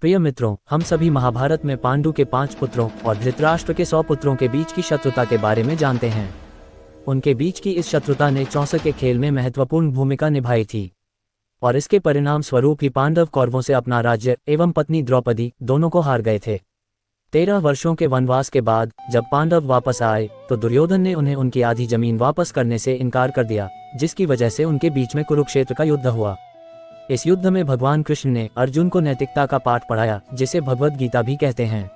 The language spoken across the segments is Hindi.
प्रिय मित्रों, हम सभी महाभारत में पांडु के 5 पुत्रों और धृतराष्ट्र के 100 पुत्रों के बीच की शत्रुता के बारे में जानते हैं। उनके बीच की इस शत्रुता ने चौसर के खेल में महत्वपूर्ण भूमिका निभाई थी और इसके परिणाम स्वरूप ही पांडव कौरवों से अपना राज्य एवं पत्नी द्रौपदी दोनों को हार गए थे। 13 वर्षों के वनवास के बाद जब पांडव वापस आए तो दुर्योधन ने उन्हें उनकी आधी जमीन वापस करने से इनकार कर दिया, जिसकी वजह से उनके बीच में कुरुक्षेत्र का युद्ध हुआ। इस युद्ध में भगवान कृष्ण ने अर्जुन को नैतिकता का पाठ पढ़ाया, जिसे भगवद गीता भी कहते हैं।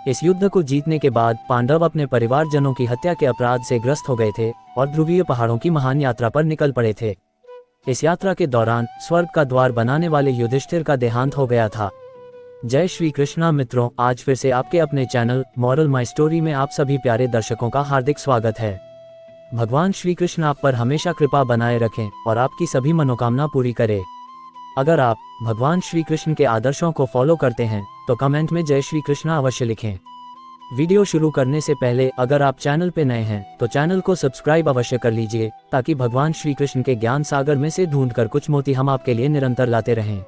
इस युद्ध को जीतने के बाद पांडव अपने परिवारजनों की हत्या के अपराध से ग्रस्त हो गए थे और ध्रुवीय पहाड़ों की महान यात्रा पर निकल पड़े थे। इस यात्रा के दौरान स्वर्ग का द्वार बनाने वाले युधिष्ठिर का देहांत हो गया था। जय श्री कृष्णा मित्रों, आज फिर से आपके अपने चैनल मॉरल माई स्टोरी में आप सभी प्यारे दर्शकों का हार्दिक स्वागत है। भगवान श्री कृष्ण आप पर हमेशा कृपा बनाए रखें और आपकी सभी मनोकामना पूरी करे। अगर आप भगवान श्री कृष्ण के आदर्शों को फॉलो करते हैं तो कमेंट में जय श्री कृष्ण अवश्य लिखें। वीडियो शुरू करने से पहले अगर आप चैनल पे नए हैं तो चैनल को सब्सक्राइब अवश्य कर लीजिए, ताकि भगवान श्री कृष्ण के ज्ञान सागर में से ढूंढकर कुछ मोती हम आपके लिए निरंतर लाते रहें।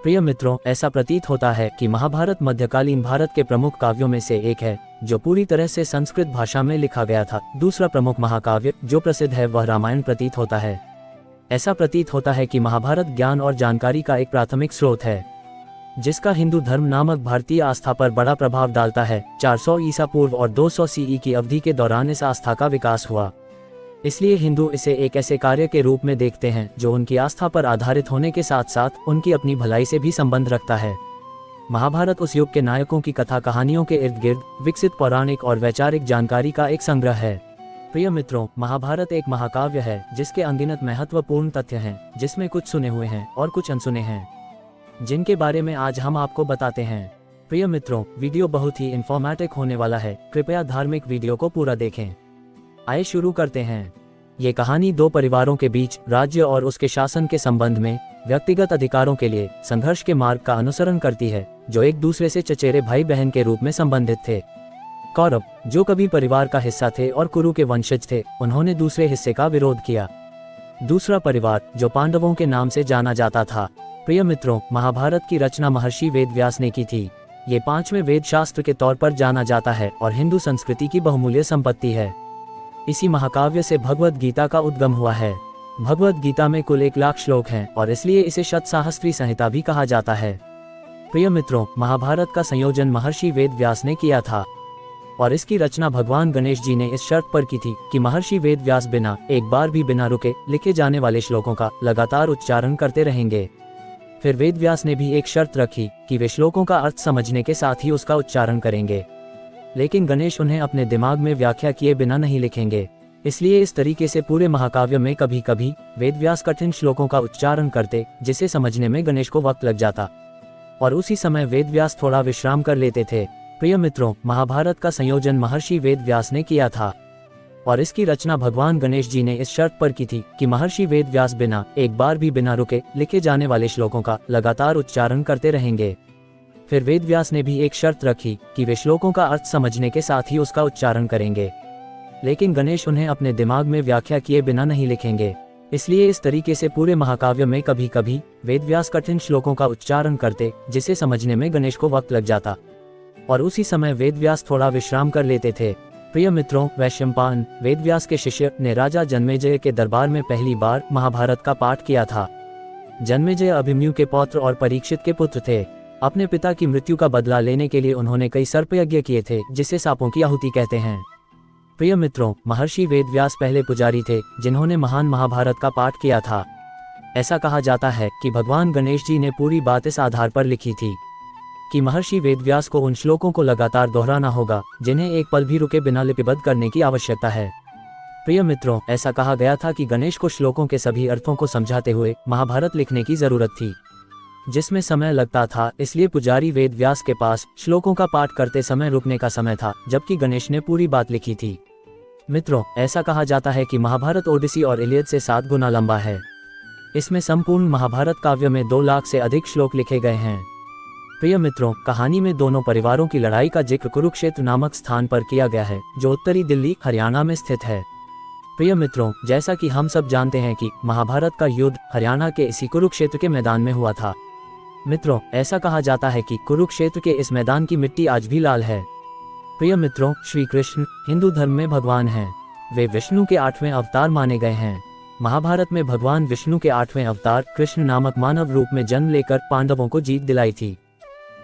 प्रिय मित्रों, ऐसा प्रतीत होता है कि महाभारत मध्यकालीन भारत के प्रमुख काव्यों में से एक है जो पूरी तरह से संस्कृत भाषा में लिखा गया था। दूसरा प्रमुख महाकाव्य जो प्रसिद्ध है वह रामायण प्रतीत होता है। ऐसा प्रतीत होता है कि महाभारत ज्ञान और जानकारी का एक प्राथमिक स्रोत है, जिसका हिंदू धर्म नामक भारतीय आस्था पर बड़ा प्रभाव डालता है। 400 ईसा पूर्व और 200 सीई की अवधि के दौरान इस आस्था का विकास हुआ। इसलिए हिंदू इसे एक ऐसे कार्य के रूप में देखते हैं जो उनकी आस्था पर आधारित होने के साथ साथ उनकी अपनी भलाई से भी संबंध रखता है। महाभारत उस युग के नायकों की कथा कहानियों के इर्द गिर्द विकसित पौराणिक और वैचारिक जानकारी का एक संग्रह है। प्रिय मित्रों, महाभारत एक महाकाव्य है जिसके अनगिनत महत्वपूर्ण तथ्य हैं, जिसमें कुछ सुने हुए हैं और कुछ अनसुने हैं, जिनके बारे में आज हम आपको बताते हैं। प्रिय मित्रों, वीडियो बहुत ही इंफॉर्मेटिव होने वाला है, कृपया धार्मिक वीडियो को पूरा देखें। आइए शुरू करते हैं। ये कहानी दो परिवारों के बीच राज्य और उसके शासन के संबंध में व्यक्तिगत अधिकारों के लिए संघर्ष के मार्ग का अनुसरण करती है, जो एक दूसरे से चचेरे भाई बहन के रूप में संबंधित थे। कौरव, जो कभी परिवार का हिस्सा थे और कुरु के वंशज थे, उन्होंने दूसरे हिस्से का विरोध किया। दूसरा परिवार जो पांडवों के नाम से जाना जाता था। प्रिय मित्रों, महाभारत की रचना महर्षि वेदव्यास ने की थी। ये 5वें वेद शास्त्र के तौर पर जाना जाता है और हिंदू संस्कृति की बहुमूल्य संपत्ति है। इसी महाकाव्य से भगवद गीता का उद्गम हुआ है। भगवद गीता में कुल 1 लाख श्लोक हैं और इसलिए इसे शतसाहस्त्री संहिता भी कहा जाता है। प्रिय मित्रों, महाभारत का संयोजन महर्षि वेदव्यास ने किया था और इसकी रचना भगवान गणेश जी ने इस शर्त पर की थी कि महर्षि वेदव्यास बिना एक बार भी बिना रुके लिखे जाने वाले श्लोकों का लगातार उच्चारण करते रहेंगे। फिर वेदव्यास ने भी एक शर्त रखी कि वे श्लोकों का अर्थ समझने के साथ ही उसका उच्चारण करेंगे, लेकिन गणेश उन्हें अपने दिमाग में व्याख्या किए बिना नहीं लिखेंगे। इसलिए इस तरीके से पूरे महाकाव्य में कभी कभी वेदव्यास कठिन श्लोकों का उच्चारण करते, जिसे समझने में गणेश को वक्त लग जाता और उसी समय वेदव्यास थोड़ा विश्राम कर लेते थे। प्रिय मित्रों, महाभारत का संयोजन महर्षि वेदव्यास ने किया था और इसकी रचना भगवान गणेश जी ने इस शर्त पर की थी कि महर्षि वेदव्यास बिना एक बार भी बिना रुके लिखे जाने वाले श्लोकों का लगातार उच्चारण करते रहेंगे। फिर वेदव्यास ने भी एक शर्त रखी कि वे श्लोकों का अर्थ समझने के साथ ही उसका उच्चारण करेंगे, लेकिन गणेश उन्हें अपने दिमाग में व्याख्या किए बिना नहीं लिखेंगे। इसलिए इस तरीके से पूरे महाकाव्य में कभी कभी वेदव्यास कठिन श्लोकों का उच्चारण करते, जिसे समझने में गणेश को वक्त लग जाता और उसी समय वेदव्यास थोड़ा विश्राम कर लेते थे। प्रिय मित्रों, वैशंपायन, वेदव्यास के शिष्य, ने राजा जन्मेजय के दरबार में पहली बार महाभारत का पाठ किया था। जन्मेजय अभिमन्यु के पौत्र और परीक्षित के पुत्र थे। अपने पिता की मृत्यु का बदला लेने के लिए उन्होंने कई सर्पयज्ञ किए थे, जिसे सांपों की आहुति कहते हैं। प्रिय मित्रों, महर्षि वेदव्यास पहले पुजारी थे जिन्होंने महान महाभारत का पाठ किया था। ऐसा कहा जाता है कि भगवान गणेश जी ने पूरी बात इस आधार पर लिखी थी कि महर्षि वेदव्यास को उन श्लोकों को लगातार दोहराना होगा जिन्हें एक पल भी रुके बिना लिपिबद्ध करने की आवश्यकता है। प्रिय मित्रों, ऐसा कहा गया था कि गणेश को श्लोकों के सभी अर्थों को समझाते हुए महाभारत लिखने की जरूरत थी, जिसमें समय लगता था। इसलिए पुजारी वेदव्यास के पास श्लोकों का पाठ करते समय रुकने का समय था, जबकि गणेश ने पूरी बात लिखी थी। मित्रों, ऐसा कहा जाता है कि महाभारत ओडिसी और इलियड से 7 गुना लंबा है। इसमें संपूर्ण महाभारत काव्य में 2 लाख से अधिक श्लोक लिखे गए हैं। प्रिय मित्रों, कहानी में दोनों परिवारों की लड़ाई का जिक्र कुरुक्षेत्र नामक स्थान पर किया गया है, जो उत्तरी दिल्ली, हरियाणा में स्थित है। प्रिय मित्रों, जैसा कि हम सब जानते हैं कि महाभारत का युद्ध हरियाणा के इसी कुरुक्षेत्र के मैदान में हुआ था। मित्रों, ऐसा कहा जाता है कि कुरुक्षेत्र के इस मैदान की मिट्टी आज भी लाल है। प्रिय मित्रों, श्री कृष्ण हिंदू धर्म में भगवान हैं। वे विष्णु के 8वें अवतार माने गए हैं। महाभारत में भगवान विष्णु के 8वें अवतार कृष्ण नामक मानव रूप में जन्म लेकर पांडवों को जीत दिलाई थी।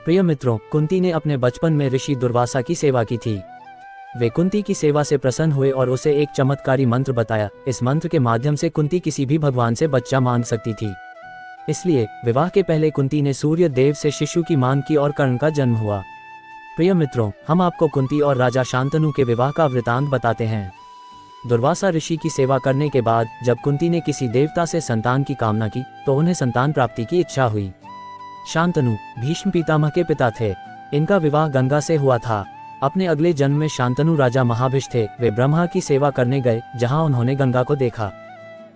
प्रिय मित्रों, कुंती ने अपने बचपन में ऋषि दुर्वासा की सेवा की थी। वे कुंती की सेवा से प्रसन्न हुए और उसे एक चमत्कारी मंत्र बताया। इस मंत्र के माध्यम से कुंती किसी भी भगवान से बच्चा मांग सकती थी। इसलिए विवाह के पहले कुंती ने सूर्य देव से शिशु की मांग की और कर्ण का जन्म हुआ। प्रिय मित्रों, हम आपको कुंती और राजा शांतनु के विवाह का वृतांत बताते हैं। दुर्वासा ऋषि की सेवा करने के बाद जब कुंती ने किसी देवता से संतान की कामना की तो उन्हें संतान प्राप्ति की इच्छा हुई। शांतनु भीष्म पितामह के पिता थे। इनका विवाह गंगा से हुआ था। अपने अगले जन्म में शांतनु राजा महाभिष थे। वे ब्रह्मा की सेवा करने गए, जहां उन्होंने गंगा को देखा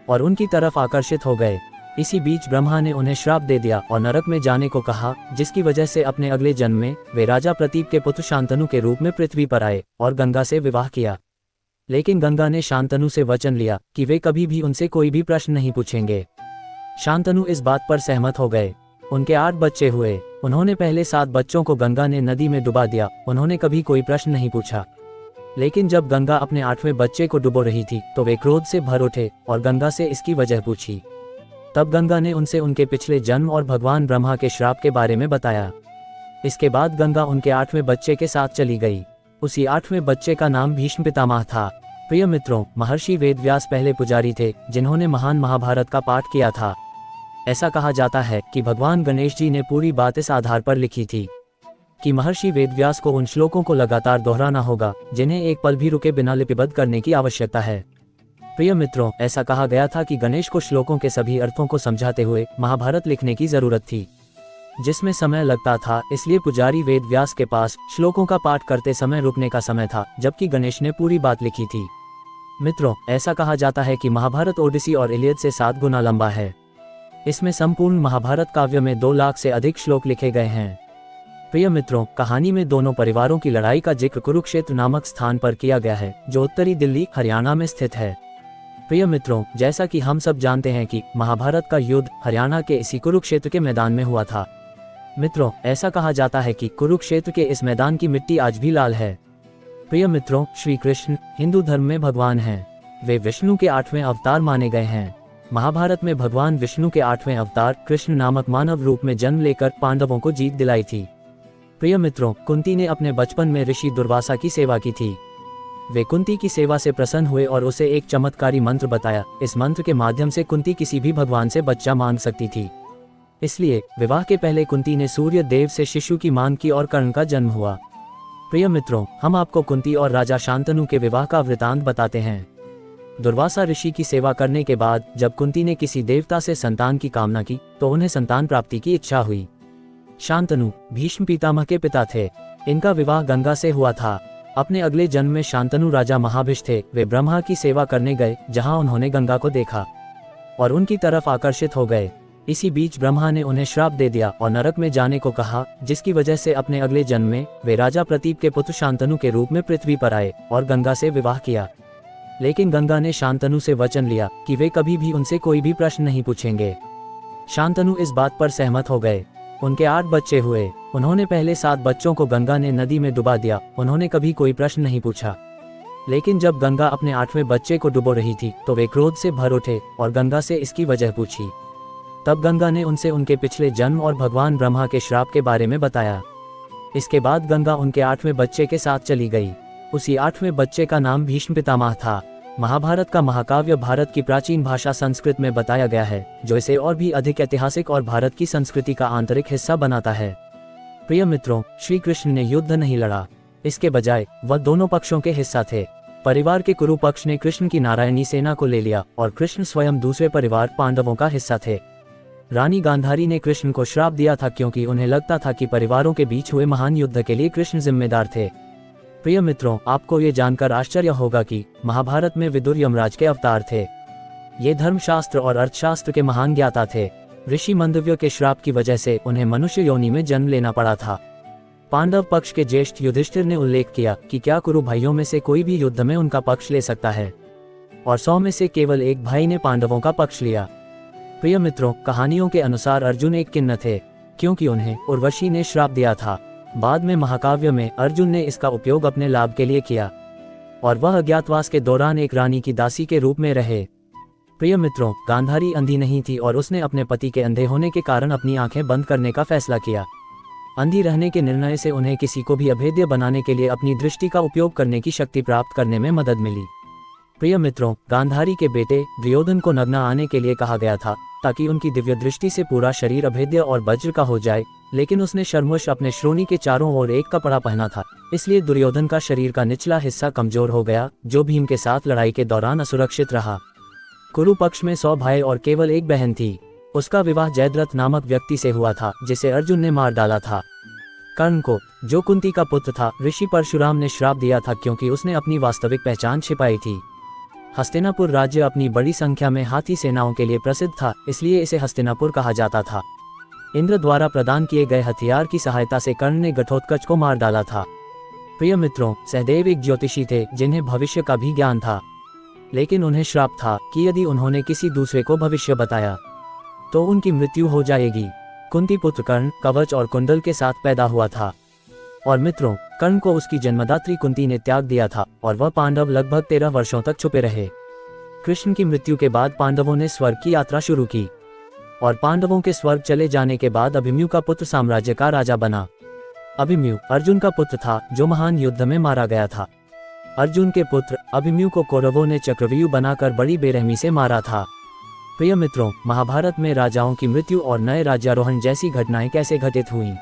और उनकी तरफ आकर्षित हो गए। इसी बीच ब्रह्मा ने उन्हें श्राप दे दिया और नरक में जाने को कहा, जिसकी वजह से अपने अगले जन्म में वे राजा प्रतीप के पुत्र शांतनु के रूप में पृथ्वी पर आए और गंगा से विवाह किया। लेकिन गंगा ने शांतनु से वचन लिया कि वे कभी भी उनसे कोई भी प्रश्न नहीं पूछेंगे। शांतनु इस बात पर सहमत हो गए। उनके 8 बच्चे हुए। उन्होंने पहले 7 बच्चों को गंगा ने नदी में डुबा दिया। उन्होंने कभी कोई प्रश्न नहीं पूछा। लेकिन जब गंगा अपने 8वें बच्चे को डुबो रही थी तो वे क्रोध से भर उठे और गंगा से इसकी वजह पूछी। तब गंगा ने उनसे उनके पिछले जन्म और भगवान ब्रह्मा के श्राप के बारे में बताया। इसके बाद गंगा उनके 8वें बच्चे के साथ चली गई। उसी 8वें बच्चे का नाम भीष्म पितामह था। प्रिय मित्रों, महर्षि वेदव्यास पहले पुजारी थे जिन्होंने महान महाभारत का पाठ किया था। ऐसा कहा जाता है कि भगवान गणेश जी ने पूरी बात इस आधार पर लिखी थी कि महर्षि वेदव्यास को उन श्लोकों को लगातार दोहराना होगा जिन्हें एक पल भी रुके बिना लिपिबद्ध करने की आवश्यकता है। प्रिय मित्रों, ऐसा कहा गया था कि गणेश को श्लोकों के सभी अर्थों को समझाते हुए महाभारत लिखने की जरूरत थी, जिसमें समय लगता था। इसलिए पुजारी वेदव्यास के पास श्लोकों का पाठ करते समय रुकने का समय था, जबकि गणेश ने पूरी बात लिखी थी। मित्रों, ऐसा कहा जाता है कि महाभारत ओडिसी और इलियड से 7 गुना लंबा है। इसमें संपूर्ण महाभारत काव्य में 2 लाख से अधिक श्लोक लिखे गए हैं। प्रिय मित्रों, कहानी में दोनों परिवारों की लड़ाई का जिक्र कुरुक्षेत्र नामक स्थान पर किया गया है, जो उत्तरी दिल्ली हरियाणा में स्थित है। प्रिय मित्रों, जैसा कि हम सब जानते हैं कि महाभारत का युद्ध हरियाणा के इसी कुरुक्षेत्र के मैदान में हुआ था। मित्रों, ऐसा कहा जाता है कि कुरुक्षेत्र के इस मैदान की मिट्टी आज भी लाल है। प्रिय मित्रों, श्री कृष्ण हिंदू धर्म में भगवान हैं। वे विष्णु के 8वें अवतार माने गए हैं। महाभारत में भगवान विष्णु के 8वें अवतार कृष्ण नामक मानव रूप में जन्म लेकर पांडवों को जीत दिलाई थी। प्रिय मित्रों, कुंती ने अपने बचपन में ऋषि दुर्वासा की सेवा की थी। वे कुंती की सेवा से प्रसन्न हुए और उसे एक चमत्कारी मंत्र बताया। इस मंत्र के माध्यम से कुंती किसी भी भगवान से बच्चा मांग सकती थी। इसलिए विवाह के पहले कुंती ने सूर्य देव से शिशु की मांग की और कर्ण का जन्म हुआ। प्रिय मित्रों, हम आपको कुंती और राजा शांतनु के विवाह का वृतांत बताते हैं। दुर्वासा ऋषि की सेवा करने के बाद जब कुंती ने किसी देवता से संतान की कामना की तो उन्हें संतान प्राप्ति की इच्छा हुई। शांतनु भीष्म पितामह के पिता थे। इनका विवाह गंगा से हुआ था। अपने अगले जन्म में शांतनु राजा महाभिष थे। वे ब्रह्मा की सेवा करने गए, जहां उन्होंने गंगा को देखा और उनकी तरफ आकर्षित हो गए। इसी बीच ब्रह्मा ने उन्हें श्राप दे दिया और नरक में जाने को कहा, जिसकी वजह से अपने अगले जन्म में वे राजा प्रतीप के पुत्र शांतनु के रूप में पृथ्वी पर आए और गंगा से विवाह किया। लेकिन गंगा ने शांतनु से वचन लिया कि वे कभी भी उनसे कोई भी प्रश्न नहीं पूछेंगे। शांतनु इस बात पर सहमत हो गए। उनके 8 बच्चे हुए। उन्होंने पहले 7 बच्चों को गंगा ने नदी में डुबा दिया। उन्होंने कभी कोई प्रश्न नहीं पूछा। लेकिन जब गंगा अपने 8वें बच्चे को डुबो रही थी तो वे क्रोध से भर उठे और गंगा से इसकी वजह पूछी। तब गंगा ने उनसे उनके पिछले जन्म और भगवान ब्रह्मा के श्राप के बारे में बताया। इसके बाद गंगा उनके 8वें बच्चे के साथ चली गई। उसी 8वें बच्चे का नाम भीष्म पितामह था। महाभारत का महाकाव्य भारत की प्राचीन भाषा संस्कृत में बताया गया है, जो इसे और भी अधिक ऐतिहासिक और भारत की संस्कृति का आंतरिक हिस्सा बनाता है। प्रिय मित्रों, श्री कृष्ण ने युद्ध नहीं लड़ा। इसके बजाय वह दोनों पक्षों के हिस्सा थे। परिवार के कुरु पक्ष ने कृष्ण की नारायणी सेना को ले लिया और कृष्ण स्वयं दूसरे परिवार पांडवों का हिस्सा थे। रानी गांधारी ने कृष्ण को श्राप दिया था क्योंकि उन्हें लगता था कि परिवारों के बीच हुए महान युद्ध के लिए कृष्ण जिम्मेदार थे। प्रिय मित्रों, आपको ये जानकर आश्चर्य होगा कि महाभारत में विदुर यमराज के अवतार थे। ये धर्मशास्त्र और अर्थशास्त्र के महान ज्ञाता थे। ऋषि मंदव्य के श्राप की वजह से उन्हें मनुष्य योनि में जन्म लेना पड़ा था। पांडव पक्ष के ज्येष्ठ युधिष्ठिर ने उल्लेख किया कि क्या कुरु भाइयों में से कोई भी युद्ध में उनका पक्ष ले सकता है, और 100 में से केवल एक भाई ने पांडवों का पक्ष लिया। प्रिय मित्रों, कहानियों के अनुसार अर्जुन एक किन्नर थे। क्योंकि उन्हें उर्वशी ने श्राप दिया था। बाद में महाकाव्य में अर्जुन ने इसका उपयोग अपने लाभ के लिए किया और वह अज्ञातवास के दौरान एक रानी की दासी के रूप में रहे। प्रिय मित्रों, गांधारी अंधी नहीं थी और उसने अपने पति के अंधे होने के कारण अपनी आंखें बंद करने का फैसला किया। अंधी रहने के निर्णय से उन्हें किसी को भी अभेद्य बनाने के लिए अपनी दृष्टि का उपयोग करने की शक्ति प्राप्त करने में मदद मिली। प्रिय मित्रों, गांधारी के बेटे दुर्योधन को नग्न आने के लिए कहा गया था ताकि उनकी दिव्य दृष्टि से पूरा शरीर अभेद्य और वज्र का हो जाए, लेकिन उसने शर्मवश अपने श्रोणी के चारों ओर एक कपड़ा पहना था, इसलिए दुर्योधन का शरीर का निचला हिस्सा कमजोर हो गया, जो भीम के साथ लड़ाई के दौरान असुरक्षित रहा। कुरु पक्ष में 100 भाई और केवल एक बहन थी। उसका विवाह जयद्रथ नामक व्यक्ति से हुआ था जिसे अर्जुन ने मार डाला था। कर्ण को, जो कुंती का पुत्र था, ऋषि परशुराम ने श्राप दिया था क्योंकि उसने अपनी वास्तविक पहचान छिपाई थी। हस्तिनापुर राज्य अपनी बड़ी संख्या में हाथी सेनाओं के लिए प्रसिद्ध था, इसलिए इसे हस्तिनापुर कहा जाता था। इंद्र द्वारा प्रदान किए गए हथियार की सहायता से कर्ण ने घटोत्कच को मार डाला था। प्रिय मित्रों, सहदेव एक ज्योतिषी थे जिन्हें भविष्य का भी ज्ञान था, लेकिन उन्हें श्राप था कि यदि उन्होंने किसी दूसरे को भविष्य बताया तो उनकी मृत्यु हो जाएगी। कुंती पुत्र कर्ण कवच और कुंडल के साथ पैदा हुआ था और मित्रों, कर्ण को उसकी जन्मदात्री कुंती ने त्याग दिया था और वह पांडव लगभग 13 वर्षों तक छुपे रहे। कृष्ण की मृत्यु के बाद पांडवों ने स्वर्ग की यात्रा शुरू की और पांडवों के स्वर्ग चले जाने के बाद अभिमन्यु का पुत्र साम्राज्य का राजा बना। अभिमन्यु अर्जुन का पुत्र था जो महान युद्ध में मारा गया था। अर्जुन के पुत्र अभिमन्यु को कौरवों ने चक्रव्यूह बनाकर बड़ी बेरहमी से मारा था। प्रिय मित्रों, महाभारत में राजाओं की मृत्यु और नए राज्यारोहण जैसी घटनाएं कैसे घटित हुईं?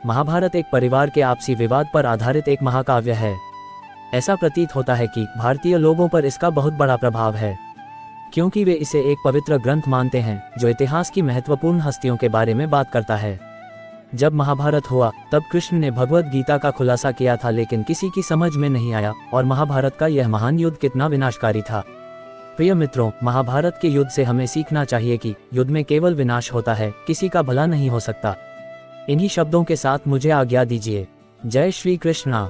महाभारत एक परिवार के आपसी विवाद पर आधारित एक महाकाव्य है। ऐसा प्रतीत होता है कि भारतीय लोगों पर इसका बहुत बड़ा प्रभाव है, क्योंकि वे इसे एक पवित्र ग्रंथ मानते हैं जो इतिहास की महत्वपूर्ण हस्तियों के बारे में बात करता है। जब महाभारत हुआ तब कृष्ण ने भगवद गीता का खुलासा किया था, लेकिन किसी की समझ में नहीं आया और महाभारत का यह महान युद्ध कितना विनाशकारी था। प्रिय मित्रों, महाभारत के युद्ध से हमें सीखना चाहिए कि युद्ध में केवल विनाश होता है, किसी का भला नहीं हो सकता। इन्हीं शब्दों के साथ मुझे आज्ञा दीजिए। जय श्री कृष्णा।